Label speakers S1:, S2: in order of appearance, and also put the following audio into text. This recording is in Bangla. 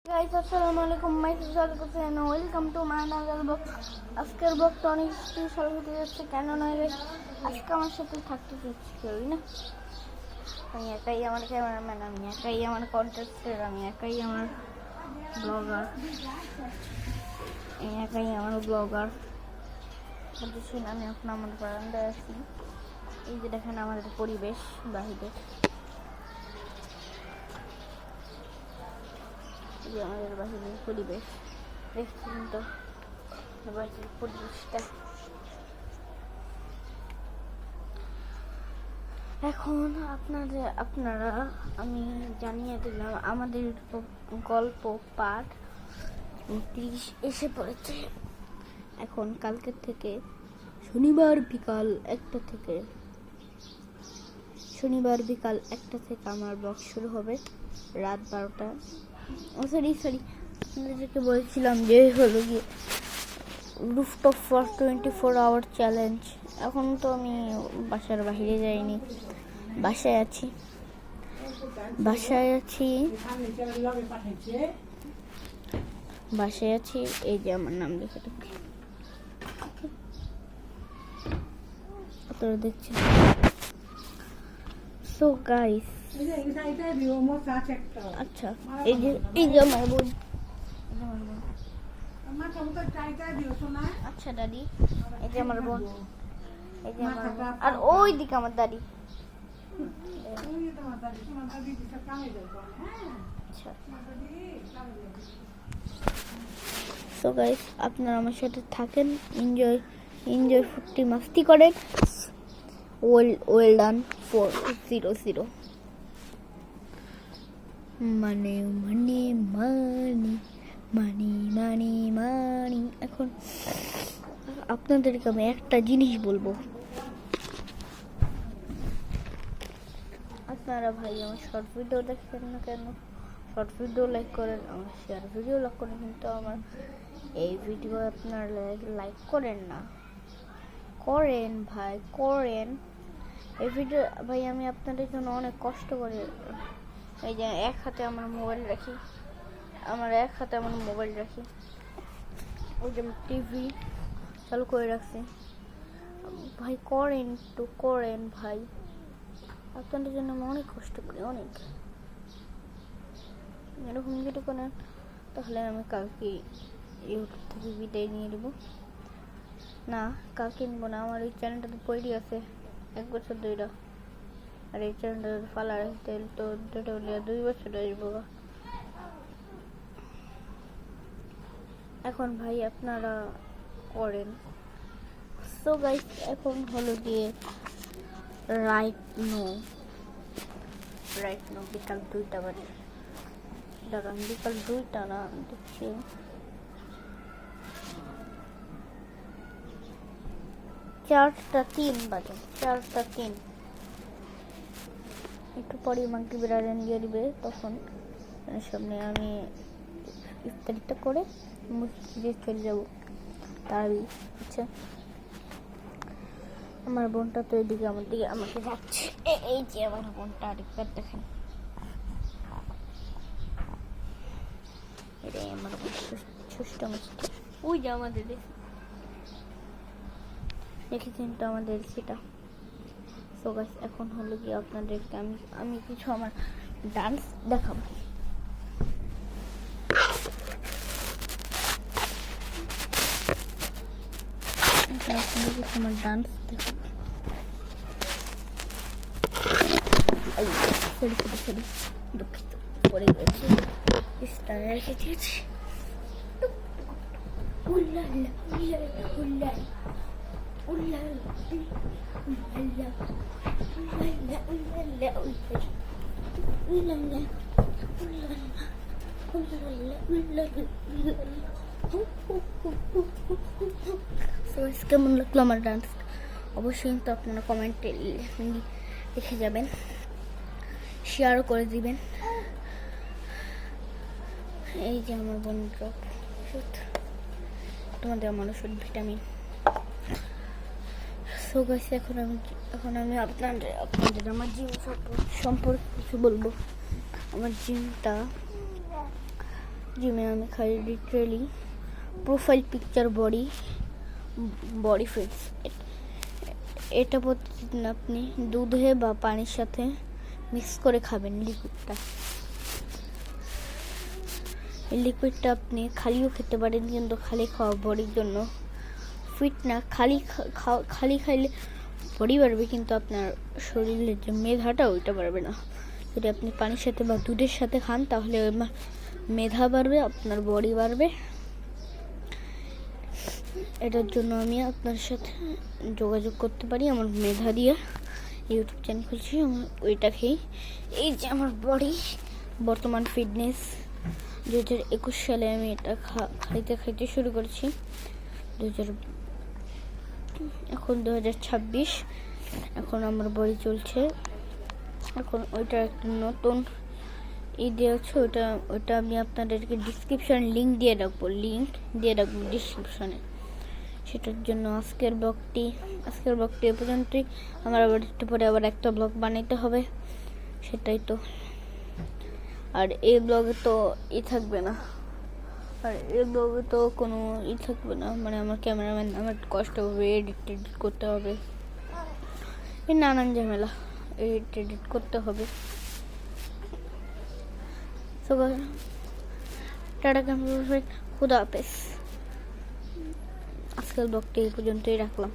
S1: গাইস আসসালামু আলাইকুম ওয়েলকাম টু মাই চ্যানেল আজকের ব্লগটা অনেক স্পেশাল হতে যাচ্ছে। কেন নয় গাইস, আজকে আমার সাথে থাকতে চাচ্ছি কেউই না। আমি একাই আমার ক্যামেরাম্যান, আমি একাই আমার কন্টেন্টের, আমি একাই আমার ব্লগার, আমি একাই আমার ব্লগার বুঝছেন। আমি এখন আমার বারান্দায় আছি। এই যে দেখেন আমাদের পরিবেশ বাহিরে, আমাদের বাহিরের পরিবেশ দেখছেন তো, বাহিরের পরিবেশটা। এখন আপনারা আমি জানিয়ে দিলাম আমাদের গল্প পাঠ 30 এসে পড়েছে। এখন কালকের থেকে শনিবার বিকাল 1টা থেকে আমার ব্লগ শুরু হবে রাত 12টা। সরি আপনাদেরকে বলেছিলাম যে হলো গিয়ে রুফটপ ফর 24 আওয়ার চ্যালেঞ্জ। এখন তো আমি বাসার বাইরে যাইনি, বাসায় আছি। এই যে আমার নাম লিখে রাখি, আপনারা দেখছেন। সো গাইস, আচ্ছা এই যে আমার বোন, আচ্ছা দাদি, এই যে আমার বোন, এই যে আমার বোন, আর ওই দিকে আমার দাদি। সো গাইস, আপনারা আমার সাথে থাকেন, এনজয় ফুর্তি মাস্তি করেন। ওয়েল ডান 400 মানে এখন আপনাদেরকে আমি একটা জিনিস বলবো। আপনারা ভাই আমার শর্ট ভিডিও দেখেন না কেন, শর্ট ভিডিও লাইক করেন, আমার শেয়ার ভিডিও লাইক করেন, কিন্তু আমার এই ভিডিও আপনারা লাইক করেন না। করেন ভাই, করেন। এই ভিডিও ভাই আমি আপনাদের জন্য অনেক কষ্ট করে, এই যে এক হাতে আমার মোবাইল রাখি, ওই যে টিভি চালু করে রাখছি। ভাই করেন, একটু করেন ভাই, আপনাদের জন্য আমি অনেক কষ্ট করি, অনেক। এরকম ভিডিও করেন, তাহলে আমি কালকে ইউটিউব থেকে বিদায় নিয়ে নেব। না, কালকে নিব না, আমার এই চ্যানেলটা তো পড়ে আছে 1 বছর ধরে, আর এই চ্যানেলটা ফালা রাখতে তো 2 বছর আসবো। এখন ভাই আপনারা করেন। সো গাইস, এখন হলো গিয়ে রাইট নো বিকাল 2টা বাজে। দাঁড়ান, বিকাল 2টা না, দেখছি 4টা 3 বাজে, 4টা 3। একটু পরে মাগরিবের আজান দিয়ে দিবে, তখন সামনে আমি ইফতারিটা করে মসজিদে চলে যাবো তারাবি। আচ্ছা, আমার বোনটা তো এদিকে আমার দিকে আমাকে যাচ্ছে। এই যে আমার বোনটা, আরেকবার দেখেন, এটাই আমার বোন, ছোট্ট মিষ্টি। ওই যে আমাদের দেখেছেন তো আমাদের সেটা। সো গাইস, এখন হলো গিয়ে আপনাদেরকে আমি কিছু আমার ডান্স দেখাবো। আমার ডান্স দেখাবো। সরি দুঃখিত, পড়ে গেছি, স্টার রেখে দিয়েছি। কেমন লাগলো আমার ডান্স? অবশ্যই কিন্তু আপনারা কমেন্টে লিখে যাবেন, শেয়ারও করে দিবেন। এই যে আমার বন্ধুরা, তোমাদের আমার ওষুধ ভিটামিন। সো গাইস, এখন আমি আপনাদের আমার জিম সম্পর্কে কিছু বলবো। আমার জিমটা जिमें আমি খাই literally profile picture body face. এটা প্রতিদিন আপনি দুধে বা পানির সাথে মিক্স করে খাবেন। লিকুইডটা আপনি খালিও খেতে পারেন, কিন্তু খালি খাওয়া বডির জন্য ফিট না। খালি খাইলে বডি বাড়বে, কিন্তু আপনার শরীরের যে মেধাটা ওইটা বাড়বে না। যদি আপনি পানির সাথে বা দুধের সাথে খান তাহলে মেধা বাড়বে, আপনার বডি বাড়বে। এটার জন্য আমি আপনার সাথে যোগাযোগ করতে পারি আমার মেধা দিয়ে। ইউটিউব চ্যানেল খুলছি ওইটা খেয়ে। এই যে আমার বডি বর্তমান ফিটনেস। 2021 সালে আমি এটা খাইতে শুরু করেছি। এখন 2026, এখন আমার বডি চলছে। এখন ওইটা একটা নতুন দেওয়া আছে, ওইটা আমি আপনাদেরকে ডিসক্রিপশন লিঙ্ক দিয়ে রাখবো ডিসক্রিপশনে। সেটার জন্য আজকের ব্লগটি এ পর্যন্তই। আমার আবার একটু পরে আবার একটা ব্লগ বানাইতে হবে, সেটাই তো। আর এই ব্লগে তো থাকবে না, কোনো থাকবে না, মানে আমার ক্যামেরাম্যান আমার কষ্ট হবে, এডিট করতে হবে, এই নানান ঝামেলা, এডিট করতে হবে। টাটা, খুদা হাফেজ। আজকের ব্লগটি এই পর্যন্তই রাখলাম।